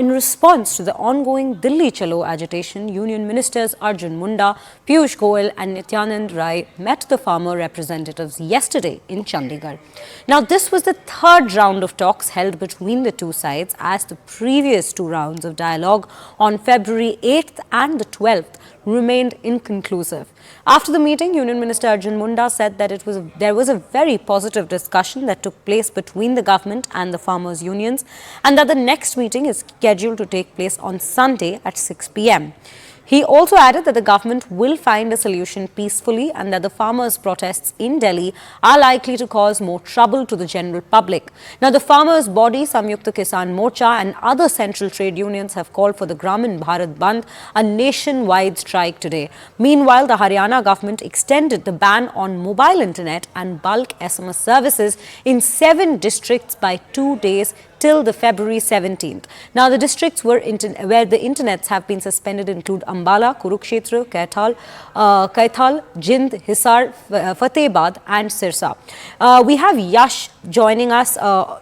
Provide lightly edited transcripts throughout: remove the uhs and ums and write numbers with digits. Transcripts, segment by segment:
In response to the ongoing Delhi Chalo agitation, Union Ministers Arjun Munda, Piyush Goyal and Nityanand met the farmer representatives yesterday in Chandigarh. Now, this was the third round of talks held between the two sides, as the previous two rounds of dialogue on February 8th and the 12th remained inconclusive. After the meeting, Union Minister Arjun Munda said that there was a very positive discussion that took place between the government and the farmers' unions, and that the next meeting is scheduled to take place on Sunday at 6 p.m. He also added that the government will find a solution peacefully and that the farmers' protests in Delhi are likely to cause more trouble to the general public. Now, the farmers' body, Samyukta Kisan Morcha and other central trade unions have called for the Gramin Bharat Bandh, a nationwide strike today. Meanwhile, the Haryana government extended the ban on mobile internet and bulk SMS services in 7 districts by 2 days till the February 17th. Now, the districts where the internets have been suspended include Ambala, Kurukshetra, Kaithal, Jind, Hisar, Fatehbad and Sirsa. We have Yash joining us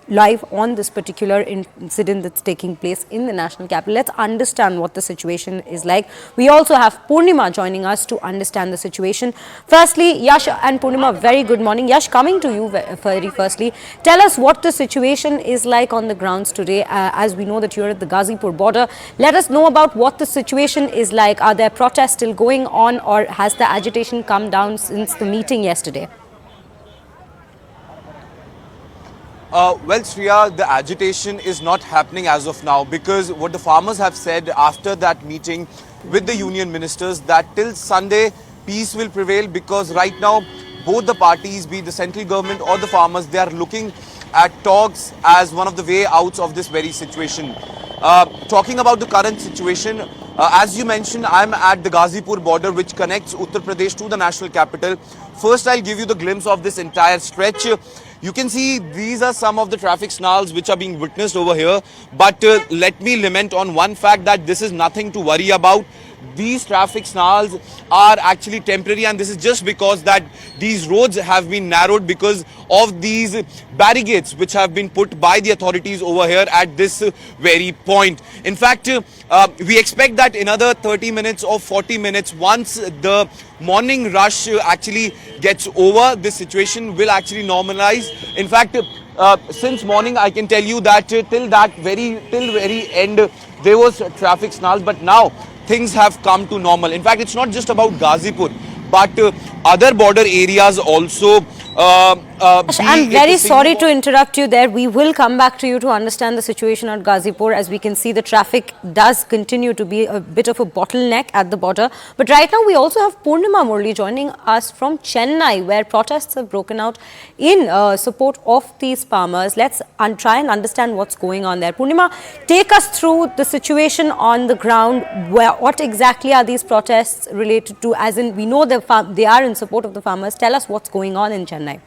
live on this particular incident that's taking place in the national capital. Let's understand what the situation is like. We also have Purnima joining us to understand the situation. Firstly, Yash and Purnima, very good morning. Yash, coming to you very firstly, tell us what the situation is like on the grounds today, as we know that you're at the Ghazipur border. Let us know about what the situation is like. Are there protests still going on, or has the agitation come down since the meeting yesterday? Well, Shriya, the agitation is not happening as of now, because what the farmers have said after that meeting with the union ministers, that till Sunday peace will prevail, because right now both the parties, be it the central government or the farmers, they are looking at talks as one of the way outs of this very situation. Talking about the current situation, as you mentioned, I'm at the Ghazipur border, which connects Uttar Pradesh to the national capital. First, I'll give you the glimpse of this entire stretch. You can see these are some of the traffic snarls which are being witnessed over here. But let me lament on one fact, that this is nothing to worry about. These traffic snarls are actually temporary, and this is just because that these roads have been narrowed because of these barricades which have been put by the authorities over here at this very point. In fact, we expect that in another 30 minutes or 40 minutes, once the morning rush actually gets over, this situation will actually normalize. In fact, since morning, I can tell you that till very end, there was traffic snarls, but now things have come to normal. In fact, it's not just about Ghazipur, but other border areas also. I'm very sorry to interrupt you there. We will come back to you to understand the situation at Ghazipur. As we can see, the traffic does continue to be a bit of a bottleneck at the border. But right now, we also have Purnima Murli joining us from Chennai, where protests have broken out in support of these farmers. Let's try and understand what's going on there. Purnima, take us through the situation on the ground. What exactly are these protests related to? As in, we know they are in support of the farmers. Tell us what's going on in Chennai.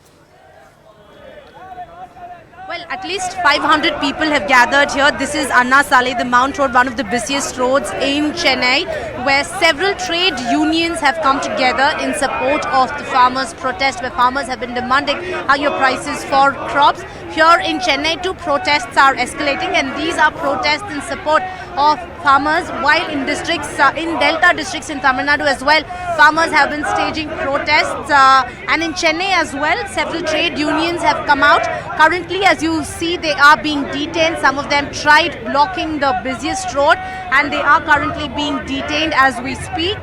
Well, at least 500 people have gathered here. This is Anna Saleh, the Mount Road, one of the busiest roads in Chennai, where several trade unions have come together in support of the farmers' protest, where farmers have been demanding higher prices for crops. Here in Chennai, 2 protests are escalating, and these are protests in support of farmers, while in districts, in Delta districts in Tamil Nadu as well, farmers have been staging protests, and in Chennai as well, several trade unions have come out. Currently, as you see, they are being detained. Some of them tried blocking the busiest road, and they are currently being detained as we speak.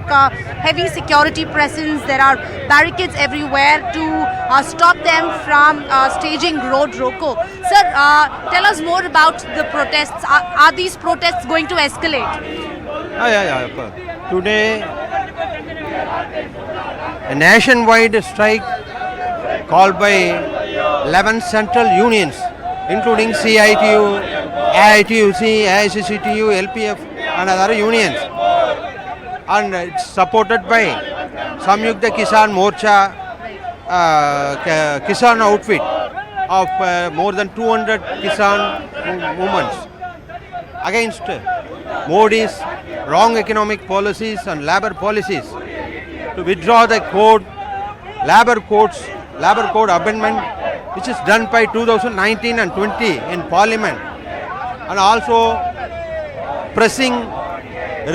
Heavy security presence, there are barricades everywhere to stop them from staging road roko. Sir, tell us more about the protests. Are these protests going to escalate? Today, a nationwide strike called by 11 central unions, including CITU, AITUC, AICCTU, LPF and other unions. And it's supported by Samyukta Kisan Morcha, Kisan outfit of more than 200 Kisan movements against Modi's wrong economic policies and labor policies, to withdraw the labor code amendment, which is done by 2019 and 20 in Parliament, and also pressing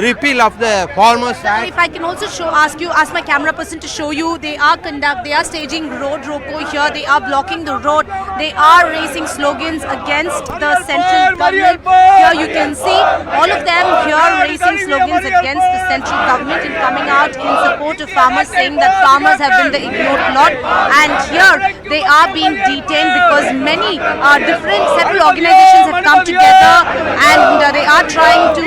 repeal of the Farmers Act. If I can also ask my camera person to show you, they are staging road roko here. They are blocking the road. They are raising slogans against the central government. Here you can see all of them here raising slogans against the central government and coming out in support of farmers, saying that farmers have been the ignored lot. And here they are being detained because many several organizations have come together and they are trying to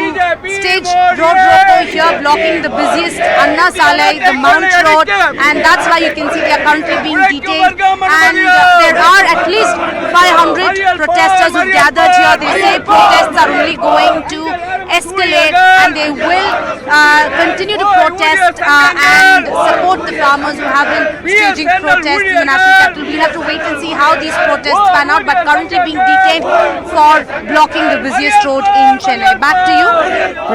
stage road roko here, blocking the busiest Anna Salai, the Mount Road, and that's why you can see they are currently being detained. And there are at least 500 protesters who gathered here. They say protests are only going to escalate, and they will continue to protest and support the farmers who have been staging protests in the national capital. We'll have to wait and see how these protests pan out, but currently being detained for blocking the busiest road in Chennai. Back to you.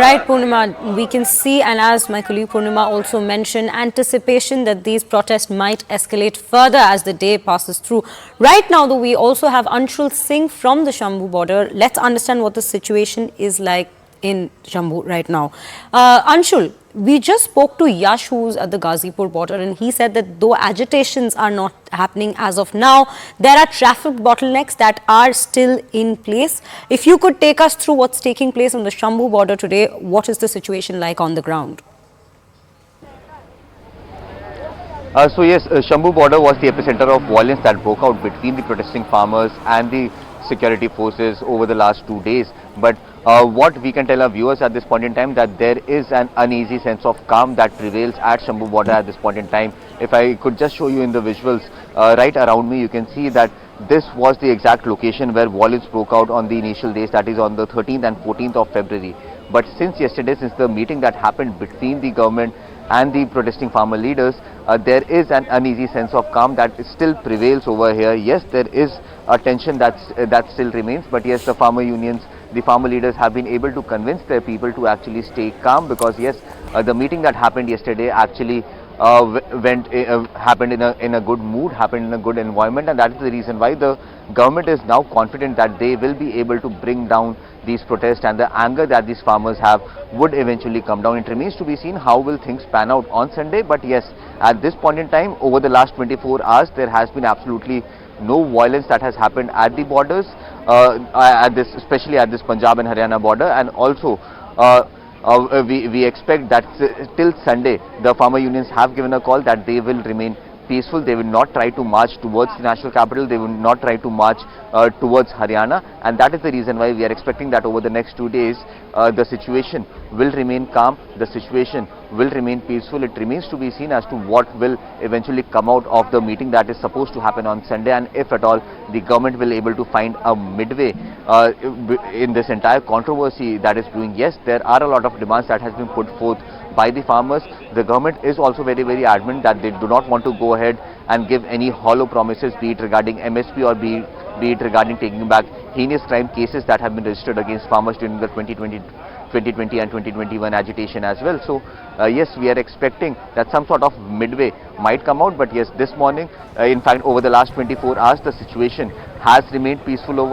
Right, Purnima, we can see, and as my colleague Purnima also mentioned, anticipation that these protests might escalate further as the day passes through. Right now, though, we also have Anshul Singh from the Shambhu border. Let's understand what the situation is like in Shambhu right now. Anshul, we just spoke to Yash, who's at the Ghazipur border, and he said that though agitations are not happening as of now, there are traffic bottlenecks that are still in place. If you could take us through what's taking place on the Shambhu border today, what is the situation like on the ground? So yes, Shambhu border was the epicenter of violence that broke out between the protesting farmers and the security forces over the last 2 days. But what we can tell our viewers at this point in time, that there is an uneasy sense of calm that prevails at Shambhu border at this point in time. If I could just show you in the visuals right around me, you can see that this was the exact location where violence broke out on the initial days, that is on the 13th and 14th of February. But since yesterday, since the meeting that happened between the government and the protesting farmer leaders, there is an uneasy sense of calm that still prevails over here. Yes, there is a tension that still remains, but yes, the farmer unions, the farmer leaders have been able to convince their people to actually stay calm, because yes, the meeting that happened yesterday actually happened in a good mood, happened in a good environment, and that is the reason why the government is now confident that they will be able to bring down these protests, and the anger that these farmers have would eventually come down. It remains to be seen how will things pan out on Sunday, but yes, at this point in time, over the last 24 hours, there has been absolutely no violence that has happened at the borders, especially at this Punjab and Haryana border, and also we expect that till Sunday, the farmer unions have given a call that they will remain peaceful. They will not try to march towards the national capital. They will not try to march towards Haryana, and that is the reason why we are expecting that over the next 2 days, the situation will remain calm. The situation will remain peaceful. It remains to be seen as to what will eventually come out of the meeting that is supposed to happen on Sunday, and if at all the government will able to find a midway in this entire controversy that is brewing. Yes, there are a lot of demands that has been put forth by the farmers. The government is also very, very adamant that they do not want to go ahead and give any hollow promises, be it regarding MSP or be it regarding taking back heinous crime cases that have been registered against farmers during the 2020 and 2021 agitation as well. So yes, we are expecting that some sort of midway might come out, but yes, this morning, in fact over the last 24 hours, the situation has remained peaceful over